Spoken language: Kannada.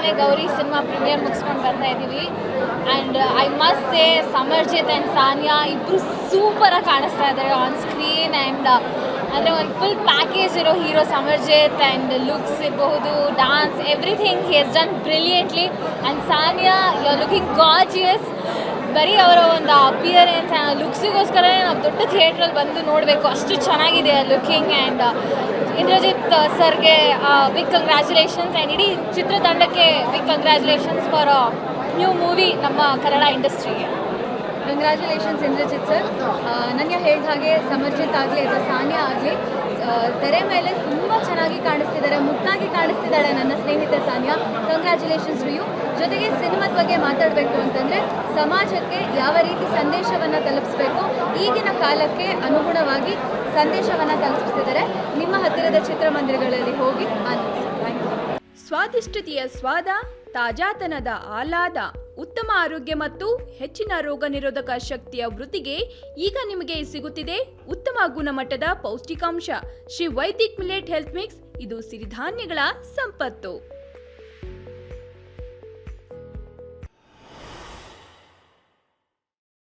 ತಾನೇ ಗೌರಿ ಸಿನಿಮಾ ಪ್ರೀಮಿಯರ್ ಮುಗಿಸ್ಕೊಂಡು ಬರ್ತಾ ಇದ್ದೀವಿ. And I must say Samarjit and Saniya ಇಬ್ಬರು ಸೂಪರಾಗಿ ಕಾಣಿಸ್ತಾ ಇದ್ದಾರೆ ಆನ್ ಸ್ಕ್ರೀನ್. ಆ್ಯಂಡ್ ಅಂದರೆ ಒಂದು ಫುಲ್ ಪ್ಯಾಕೇಜ್ ಇರೋ ಹೀರೋ ಸಮರ್ಜಿತ್. ಆ್ಯಂಡ್ ಲುಕ್ಸ್ ಇರಬಹುದು, dance, everything he has done brilliantly. And Saniya you are looking gorgeous. ಬರೀ ಅವರ ಒಂದು ಅಪಿಯರೆನ್ಸ್ ಲುಕ್ಸಿಗೋಸ್ಕರನೇ ನಾವು ದೊಡ್ಡ ಥಿಯೇಟ್ರಲ್ಲಿ ಬಂದು ನೋಡಬೇಕು, ಅಷ್ಟು ಚೆನ್ನಾಗಿದೆ ಲುಕಿಂಗ್. ಆ್ಯಂಡ್ ಇಂದ್ರಜಿತ್ ಸರ್ಗೆ ಬಿಗ್ ಕಂಗ್ರ್ಯಾಚುಲೇಷನ್ಸ್. ಆ್ಯಂಡ್ ಇಡೀ ಚಿತ್ರತಂಡಕ್ಕೆ big congratulations for new movie ನಮ್ಮ ಕನ್ನಡ ಇಂಡಸ್ಟ್ರಿಗೆ. Congratulations Indrajit sir. ನನಗೆ ಹೇಳಿದ ಹಾಗೆ ಸಮರ್ಜಿತ್ ಆಗಲಿ ಅಥವಾ ಸಾನಿಯಾ ಆಗಲಿ ತೆರೆ ಮೇಲೆ ತುಂಬ ಚೆನ್ನಾಗಿ ಕಾಣಿಸ್ತಿದ್ದಾರೆ, ಮುದ್ದಾಗಿ ಕಾಣಿಸ್ತಿದ್ದಾಳೆ ನನ್ನ ಸ್ನೇಹಿತೆ ಸಾನಿಯಾ. Congratulations to you. ಜೊತೆಗೆ ಸಿನಿಮಾದ ಬಗ್ಗೆ ಮಾತಾಡಬೇಕು ಅಂತಂದರೆ ಸಮಾಜಕ್ಕೆ ಯಾವ ರೀತಿ ಸಂದೇಶವನ್ನು ತಲುಪಿಸ್ಬೇಕು, ಈಗಿನ ಕಾಲಕ್ಕೆ ಅನುಗುಣವಾಗಿ ಸಂದೇಶವನ್ನು ತಲುಪಿಸ್ತಿದ್ದಾರೆ. ನಿಮ್ಮ ಹತ್ತಿರದ ಚಿತ್ರಮಂದಿರಗಳಲ್ಲಿ ಹೋಗಿ ಆನಂದಿಸಿ. Thank you. ಸ್ವಾದಿಷ್ಟತೆಯ ಸ್ವಾದ, ತಾಜಾತನದ ಆಹ್ಲಾದ, ಉತ್ತಮ ಆರೋಗ್ಯ ಮತ್ತು ಹೆಚ್ಚಿನ ರೋಗ ನಿರೋಧಕ ಶಕ್ತಿಯ ವೃದ್ಧಿಗೆ ಈಗ ನಿಮಗೆ ಸಿಗುತ್ತಿದೆ ಉತ್ತಮ ಗುಣಮಟ್ಟದ ಪೌಷ್ಟಿಕಾಂಶ Shri Vaidik millet health mix. ಇದು ಸಿರಿಧಾನ್ಯಗಳ ಸಂಪತ್ತು.